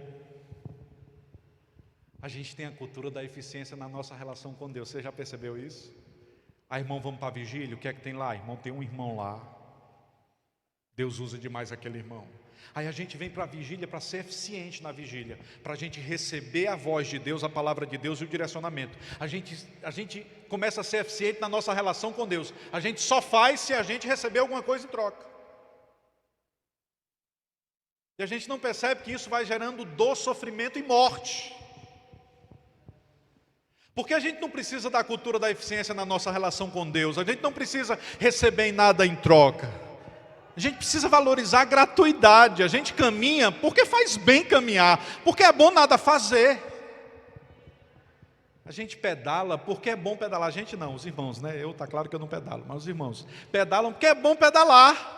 A gente tem a cultura da eficiência na nossa relação com Deus. Você já percebeu isso? Irmão, vamos para a vigília? O que é que tem lá? Irmão, tem um irmão lá. Deus usa demais aquele irmão. Aí a gente vem para a vigília para ser eficiente na vigília, para a gente receber a voz de Deus, a palavra de Deus e o direcionamento. A gente começa a ser eficiente na nossa relação com Deus. A gente só faz se a gente receber alguma coisa em troca. E a gente não percebe que isso vai gerando dor, sofrimento e morte. Porque a gente não precisa da cultura da eficiência na nossa relação com Deus. A gente não precisa receber nada em troca. A gente precisa valorizar a gratuidade. A gente caminha porque faz bem caminhar, porque é bom nada fazer. A gente pedala porque é bom pedalar. A gente não, os irmãos, né? Tá claro que eu não pedalo, mas os irmãos pedalam porque é bom pedalar.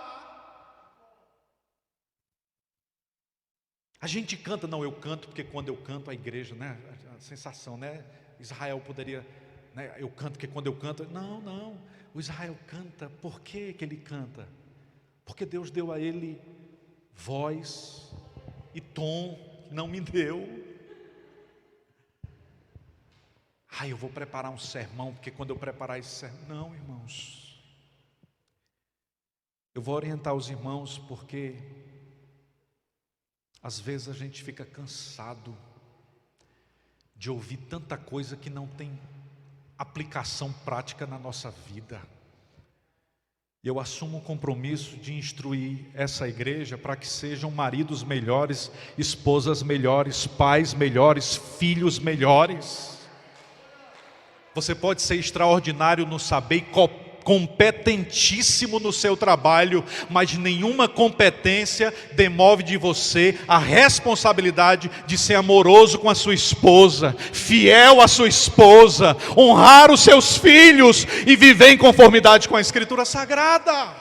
A gente canta, não, eu canto porque quando eu canto a igreja, né? A sensação, né? Israel poderia, né? Eu canto porque quando eu canto, não. O Israel canta, por que ele canta? Porque Deus deu a ele voz e tom, não me deu. Eu vou preparar um sermão, porque quando eu preparar esse sermão... Não, irmãos. Eu vou orientar os irmãos, porque às vezes a gente fica cansado de ouvir tanta coisa que não tem aplicação prática na nossa vida. Eu assumo o compromisso de instruir essa igreja para que sejam maridos melhores, esposas melhores, pais melhores, filhos melhores. Você pode ser extraordinário no saber e competentíssimo no seu trabalho, mas nenhuma competência demove de você a responsabilidade de ser amoroso com a sua esposa, fiel à sua esposa, honrar os seus filhos e viver em conformidade com a Escritura Sagrada.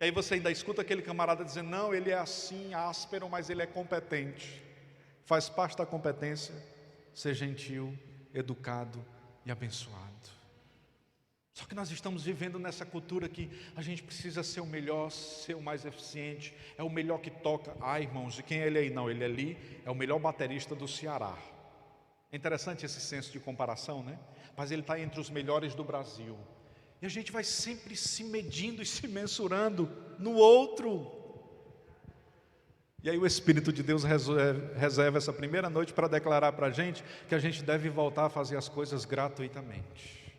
E aí você ainda escuta aquele camarada dizendo, não, ele é assim, áspero, mas ele é competente. Faz parte da competência ser gentil, educado e abençoado. Só que nós estamos vivendo nessa cultura que a gente precisa ser o melhor, ser o mais eficiente, é o melhor que toca. Irmãos, e quem é ele aí? Não, ele ali é o melhor baterista do Ceará. É interessante esse senso de comparação, né? Mas ele está entre os melhores do Brasil. E a gente vai sempre se medindo e se mensurando no outro. E aí o Espírito de Deus reserva essa primeira noite para declarar para a gente que a gente deve voltar a fazer as coisas gratuitamente.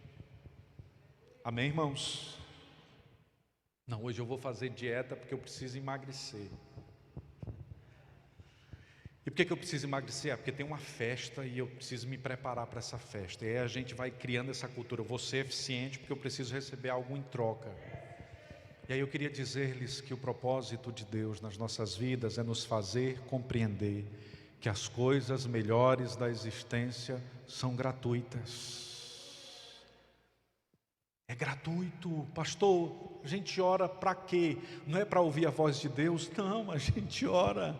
Amém, irmãos? Não, hoje eu vou fazer dieta porque eu preciso emagrecer. E por que eu preciso emagrecer? Porque tem uma festa e eu preciso me preparar para essa festa. E aí a gente vai criando essa cultura, eu vou ser eficiente porque eu preciso receber algo em troca. E aí eu queria dizer-lhes que o propósito de Deus nas nossas vidas é nos fazer compreender que as coisas melhores da existência são gratuitas. É gratuito. Pastor, a gente ora para quê? Não é para ouvir a voz de Deus? Não, a gente ora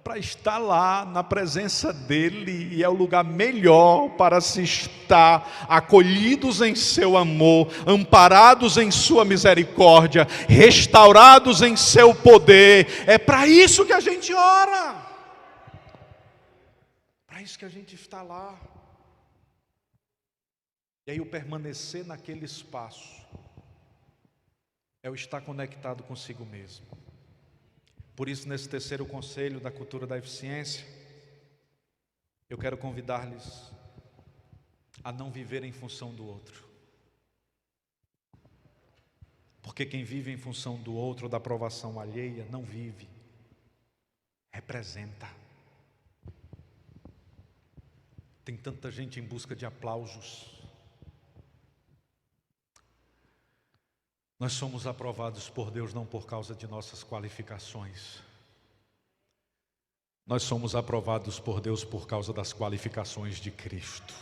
para estar lá na presença dEle, e é o lugar melhor para se estar, acolhidos em seu amor, amparados em sua misericórdia, restaurados em seu poder. É para isso que a gente ora, para isso que a gente está lá. E aí o permanecer naquele espaço é o estar conectado consigo mesmo. Por isso, nesse terceiro conselho da cultura da eficiência, eu quero convidar-lhes a não viver em função do outro. Porque quem vive em função do outro, da aprovação alheia, não vive, representa. Tem tanta gente em busca de aplausos. Nós somos aprovados por Deus não por causa de nossas qualificações. Nós somos aprovados por Deus por causa das qualificações de Cristo.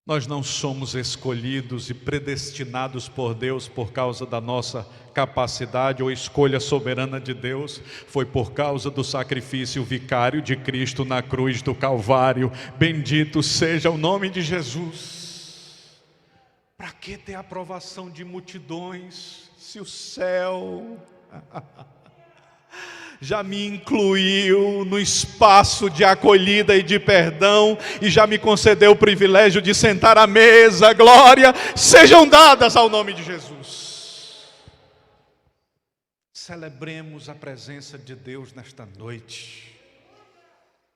Nós não somos escolhidos e predestinados por Deus por causa da nossa capacidade ou escolha soberana de Deus. Foi por causa do sacrifício vicário de Cristo na cruz do Calvário. Bendito seja o nome de Jesus. Para que ter aprovação de multidões, se o céu já me incluiu no espaço de acolhida e de perdão, e já me concedeu o privilégio de sentar à mesa? Glória sejam dadas ao nome de Jesus. Celebremos a presença de Deus nesta noite.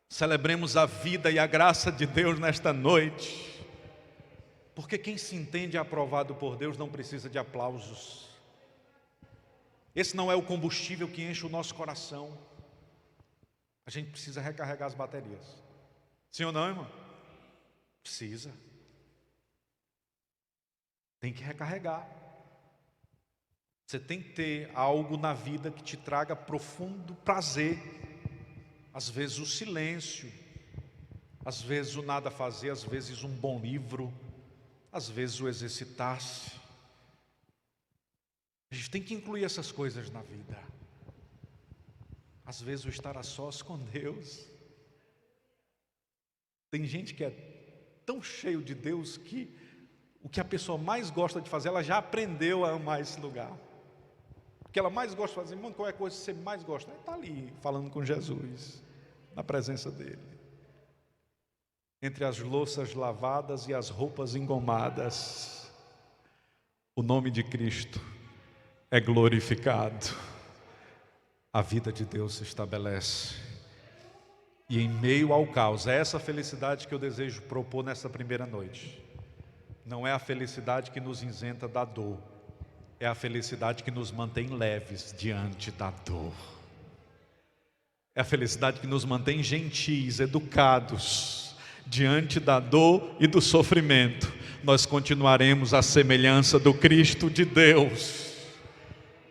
Celebremos a vida e a graça de Deus nesta noite. Porque quem se entende aprovado por Deus não precisa de aplausos. Esse não é o combustível que enche o nosso coração. A gente precisa recarregar as baterias. Sim ou não, irmão? Precisa. Tem que recarregar. Você tem que ter algo na vida que te traga profundo prazer. Às vezes o silêncio, às vezes o nada fazer, às vezes um bom livro, às vezes o exercitar-se. A gente tem que incluir essas coisas na vida. Às vezes o estar a sós com Deus. Tem gente que é tão cheio de Deus que o que a pessoa mais gosta de fazer, ela já aprendeu a amar esse lugar. O que ela mais gosta de fazer, irmão, qual é a coisa que você mais gosta? Está ali, falando com Jesus, na presença dEle. Entre as louças lavadas e as roupas engomadas, o nome de Cristo é glorificado. A vida de Deus se estabelece. E em meio ao caos, é essa felicidade que eu desejo propor nessa primeira noite. Não é a felicidade que nos isenta da dor, é a felicidade que nos mantém leves diante da dor. É a felicidade que nos mantém gentis, educados diante da dor e do sofrimento. Nós continuaremos à semelhança do Cristo de Deus.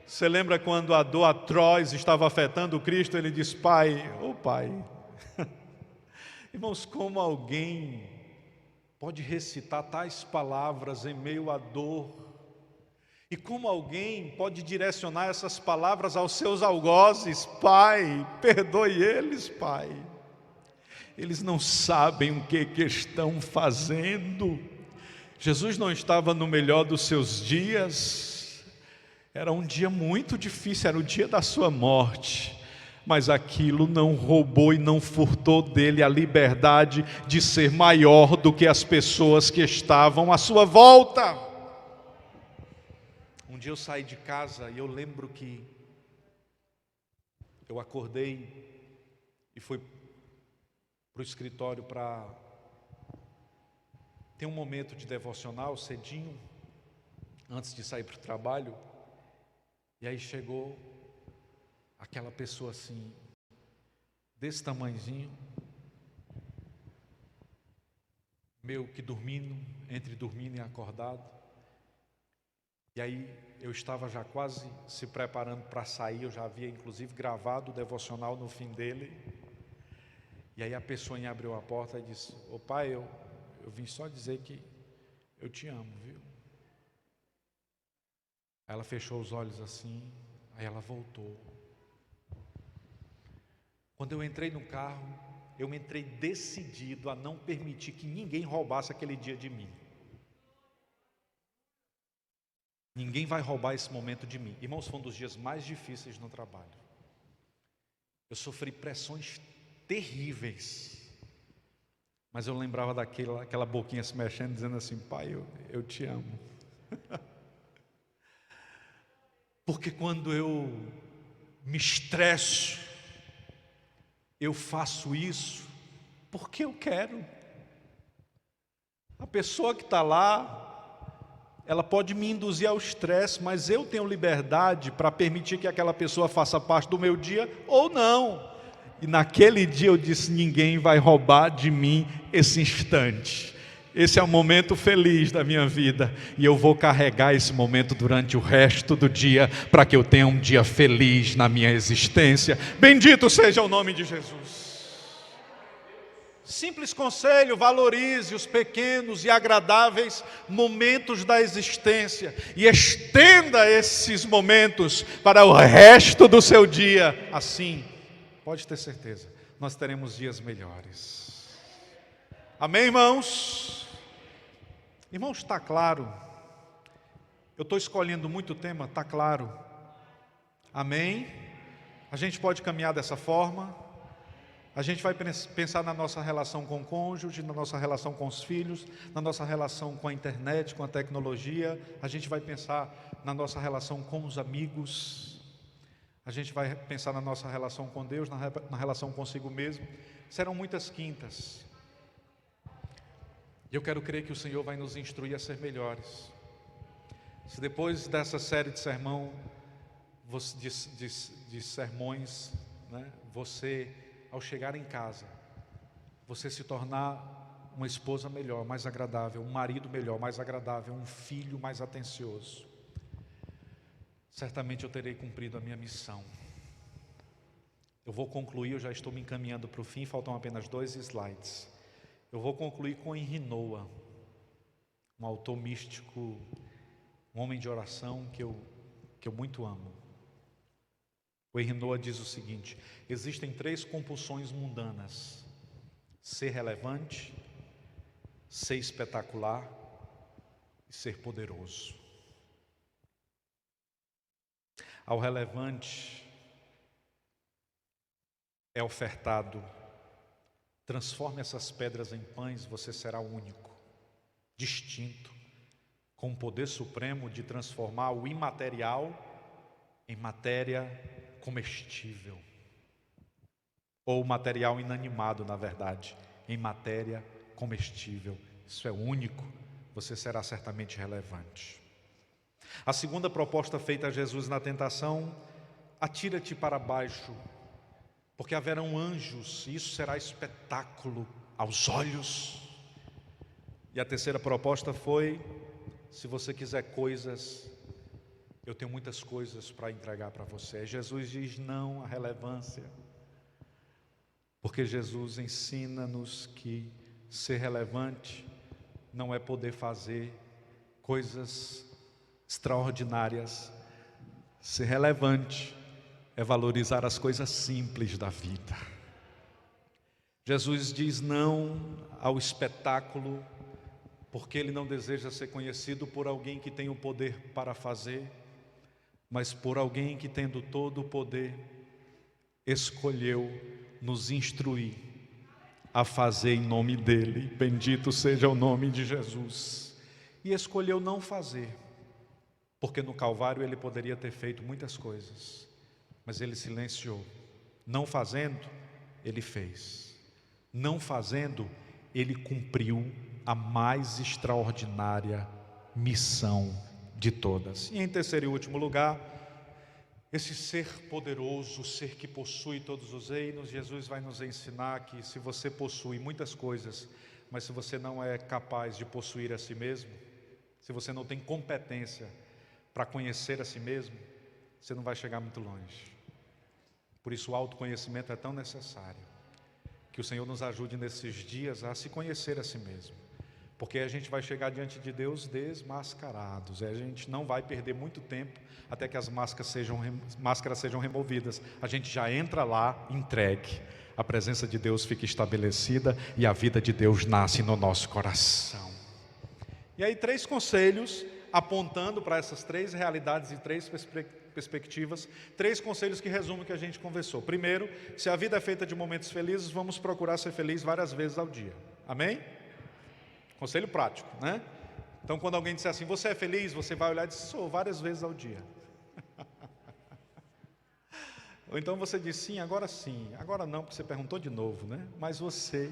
Você lembra quando a dor atroz estava afetando o Cristo? Ele diz: Pai, ô Pai. Irmãos, como alguém pode recitar tais palavras em meio à dor E como alguém pode direcionar essas palavras aos seus algozes? Pai, perdoe eles, Pai. Eles não sabem o que estão fazendo. Jesus não estava no melhor dos seus dias. Era um dia muito difícil, era o dia da sua morte. Mas aquilo não roubou e não furtou dele a liberdade de ser maior do que as pessoas que estavam à sua volta. Um dia eu saí de casa e eu lembro que eu acordei e fui para o escritório para ter um momento de devocional cedinho, antes de sair para o trabalho. E aí chegou aquela pessoa assim, desse tamanhozinho, meio que dormindo, entre dormindo e acordado. E aí eu estava já quase se preparando para sair, eu já havia inclusive gravado o devocional no fim dele. E aí a pessoa abriu a porta e disse: ô pai, eu vim só dizer que eu te amo, viu? Aí ela fechou os olhos assim, aí ela voltou. Quando eu entrei no carro, eu entrei decidido a não permitir que ninguém roubasse aquele dia de mim. Ninguém vai roubar esse momento de mim. Irmãos, foi um dos dias mais difíceis no trabalho. Eu sofri pressões terríveis. Mas eu lembrava daquela boquinha se mexendo, dizendo assim: pai, eu te amo. Porque quando eu me estresso, eu faço isso porque eu quero. A pessoa que está lá, ela pode me induzir ao estresse, mas eu tenho liberdade para permitir que aquela pessoa faça parte do meu dia ou não. E naquele dia eu disse: ninguém vai roubar de mim esse instante. Esse é o momento feliz da minha vida, e eu vou carregar esse momento durante o resto do dia, para que eu tenha um dia feliz na minha existência. Bendito seja o nome de Jesus. Simples conselho: valorize os pequenos e agradáveis momentos da existência e estenda esses momentos para o resto do seu dia. Assim, pode ter certeza, nós teremos dias melhores. Amém, irmãos? Irmãos, está claro? Eu estou escolhendo muito tema, está claro? Amém? A gente pode caminhar dessa forma. A gente vai pensar na nossa relação com o cônjuge, na nossa relação com os filhos, na nossa relação com a internet, com a tecnologia. A gente vai pensar na nossa relação com os amigos. A gente vai pensar na nossa relação com Deus, na relação consigo mesmo. Serão muitas quintas. E eu quero crer que o Senhor vai nos instruir a ser melhores. Se depois dessa série de sermões, né, você, ao chegar em casa, você se tornar uma esposa melhor, mais agradável, um marido melhor, mais agradável, um filho mais atencioso, certamente eu terei cumprido a minha missão. Eu vou concluir, eu já estou me encaminhando para o fim, faltam apenas 2 slides. Eu vou concluir com Henri Nouwen, um autor místico, um homem de oração que eu muito amo. O Henri Nouwen diz o seguinte: existem 3 compulsões mundanas: ser relevante, ser espetacular e ser poderoso. Ao relevante é ofertado: transforme essas pedras em pães, você será único, distinto, com o poder supremo de transformar o imaterial em matéria comestível, ou material inanimado, na verdade, em matéria comestível. Isso é único, você será certamente relevante. A segunda proposta feita a Jesus na tentação: atira-te para baixo, porque haverão anjos, e isso será espetáculo aos olhos. E a terceira proposta foi: se você quiser coisas, eu tenho muitas coisas para entregar para você. Jesus diz não à relevância, porque Jesus ensina-nos que ser relevante não é poder fazer coisas extraordinárias. Ser relevante é valorizar as coisas simples da vida. Jesus diz não ao espetáculo, porque Ele não deseja ser conhecido por alguém que tem o poder para fazer, mas por alguém que, tendo todo o poder, escolheu nos instruir a fazer em nome dEle. Bendito seja o nome de Jesus. E escolheu não fazer, porque no Calvário Ele poderia ter feito muitas coisas, mas Ele silenciou. Não fazendo, Ele fez. Não fazendo, Ele cumpriu a mais extraordinária missão de todas. E em terceiro e último lugar, esse ser poderoso, o ser que possui todos os reinos, Jesus vai nos ensinar que se você possui muitas coisas, mas se você não é capaz de possuir a si mesmo, se você não tem competência para conhecer a si mesmo, você não vai chegar muito longe. Por isso o autoconhecimento é tão necessário. Que o Senhor nos ajude nesses dias a se conhecer a si mesmo. Porque a gente vai chegar diante de Deus desmascarados. A gente não vai perder muito tempo até que as máscaras sejam removidas. A gente já entra lá entregue. A presença de Deus fica estabelecida e a vida de Deus nasce no nosso coração. E aí 3 conselhos apontando para essas 3 realidades e 3 perspectivas, 3 conselhos que resumem o que a gente conversou. Primeiro, se a vida é feita de momentos felizes, vamos procurar ser feliz várias vezes ao dia. Amém? Conselho prático, né? Então, quando alguém disser assim, você é feliz? Você vai olhar e dizer, sou, várias vezes ao dia. Ou então você diz, sim, agora não, porque você perguntou de novo, né? Mas você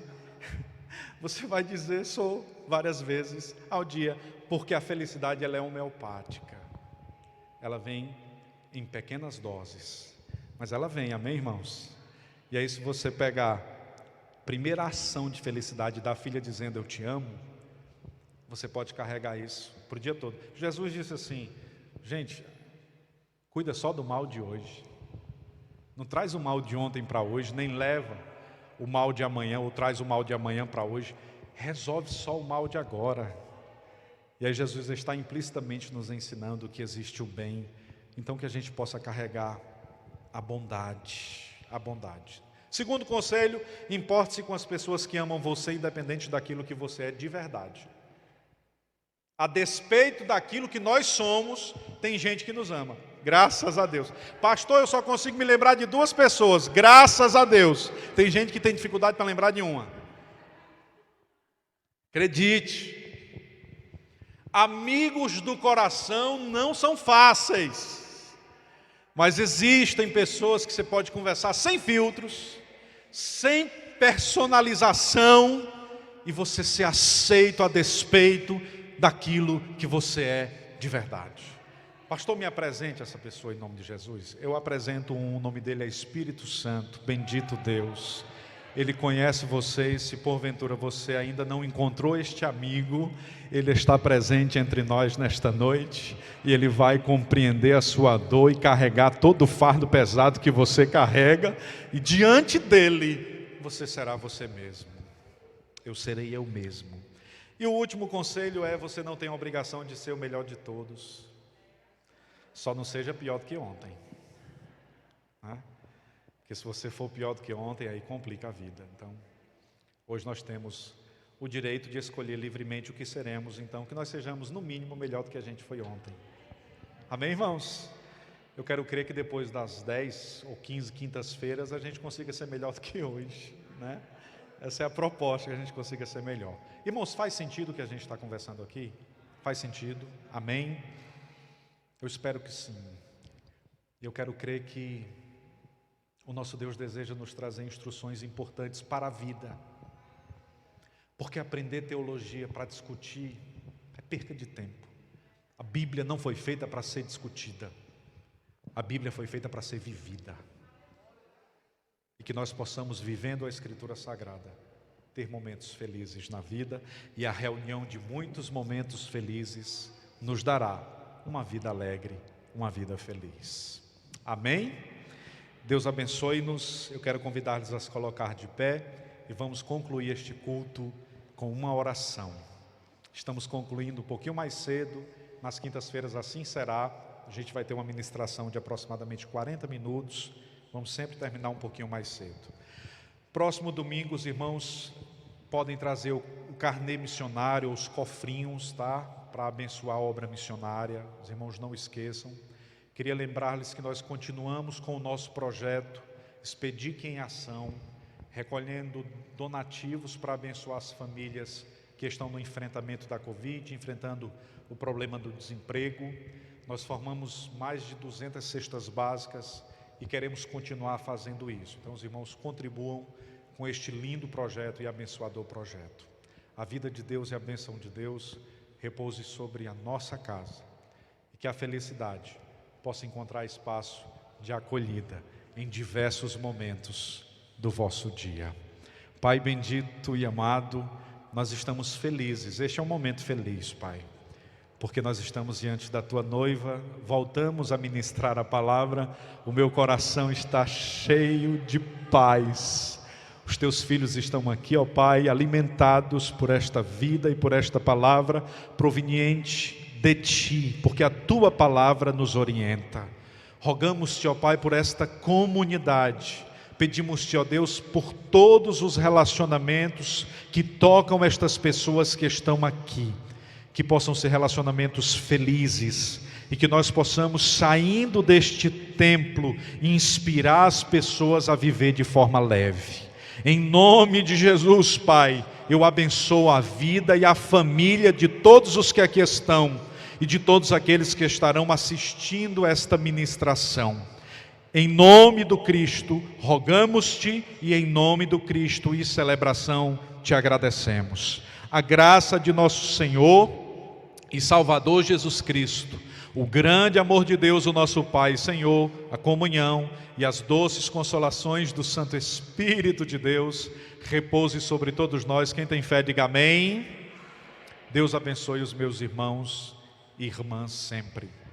vai dizer, sou, várias vezes ao dia, porque a felicidade ela é homeopática. Ela vem em pequenas doses, mas ela vem, amém, irmãos? E aí, se você pegar a primeira ação de felicidade da filha dizendo, eu te amo, você pode carregar isso para o dia todo. Jesus disse assim, gente, cuida só do mal de hoje. Não traz o mal de ontem para hoje, nem leva o mal de amanhã, ou traz o mal de amanhã para hoje. Resolve só o mal de agora. E aí Jesus está implicitamente nos ensinando que existe o bem. Então que a gente possa carregar a bondade. A bondade. Segundo conselho, importe-se com as pessoas que amam você, independente daquilo que você é de verdade. A despeito daquilo que nós somos, tem gente que nos ama. Graças a Deus. Pastor, eu só consigo me lembrar de 2 pessoas. Graças a Deus. Tem gente que tem dificuldade para lembrar de uma. Acredite. Amigos do coração não são fáceis. Mas existem pessoas que você pode conversar sem filtros, sem personalização, e você ser aceito a despeito daquilo que você é de verdade. Pastor, me apresente essa pessoa em nome de Jesus. Eu apresento o nome dele é Espírito Santo, bendito Deus. Ele conhece você, e se porventura você ainda não encontrou este amigo, ele está presente entre nós nesta noite, e ele vai compreender a sua dor e carregar todo o fardo pesado que você carrega, e diante dele, você será você mesmo. Eu serei eu mesmo. E o último conselho é, você não tem a obrigação de ser o melhor de todos. Só não seja pior do que ontem. Né? Porque se você for pior do que ontem, aí complica a vida. Então, hoje nós temos o direito de escolher livremente o que seremos. Então, que nós sejamos no mínimo melhor do que a gente foi ontem. Amém, irmãos? Eu quero crer que depois das 10 ou 15 quintas-feiras a gente consiga ser melhor do que hoje, né? Essa é a proposta, que a gente consiga ser melhor. Irmãos, faz sentido o que a gente está conversando aqui? Faz sentido? Amém? Eu espero que sim. Eu quero crer que o nosso Deus deseja nos trazer instruções importantes para a vida. Porque aprender teologia para discutir é perca de tempo. A Bíblia não foi feita para ser discutida. A Bíblia foi feita para ser vivida. E que nós possamos, vivendo a Escritura Sagrada, ter momentos felizes na vida, e a reunião de muitos momentos felizes nos dará uma vida alegre, uma vida feliz. Amém? Deus abençoe-nos. Eu quero convidar-los a se colocar de pé e vamos concluir este culto com uma oração. Estamos concluindo um pouquinho mais cedo nas quintas-feiras assim será. A gente vai ter uma ministração de aproximadamente 40 minutos. Vamos sempre terminar um pouquinho mais cedo. Próximo domingo, os irmãos podem trazer o carnê missionário, os cofrinhos, tá? Para abençoar a obra missionária. Os irmãos não esqueçam. Queria lembrar-lhes que nós continuamos com o nosso projeto Expedique em Ação, recolhendo donativos para abençoar as famílias que estão no enfrentamento da Covid, enfrentando o problema do desemprego. Nós formamos mais de 200 cestas básicas e queremos continuar fazendo isso. Então os irmãos contribuam com este lindo projeto e abençoador projeto. A vida de Deus e a bênção de Deus repouse sobre a nossa casa e que a felicidade possa encontrar espaço de acolhida em diversos momentos do vosso dia. Pai bendito e amado, nós estamos felizes, este é um momento feliz, Pai, porque nós estamos diante da Tua noiva, voltamos a ministrar a palavra, o meu coração está cheio de paz. Os Teus filhos estão aqui, ó Pai, alimentados por esta vida e por esta palavra proveniente de Ti, porque a Tua palavra nos orienta. Rogamos-Te, ó Pai, por esta comunidade. Pedimos-Te, ó Deus, por todos os relacionamentos que tocam estas pessoas que estão aqui. Que possam ser relacionamentos felizes e que nós possamos, saindo deste templo, inspirar as pessoas a viver de forma leve. Em nome de Jesus, Pai, eu abençoo a vida e a família de todos os que aqui estão e de todos aqueles que estarão assistindo esta ministração. Em nome do Cristo, rogamos-Te e em nome do Cristo e celebração Te agradecemos. A graça de nosso Senhor e Salvador Jesus Cristo, o grande amor de Deus, o nosso Pai e Senhor, a comunhão e as doces consolações do Santo Espírito de Deus, repouse sobre todos nós. Quem tem fé, diga amém. Deus abençoe os meus irmãos e irmãs sempre.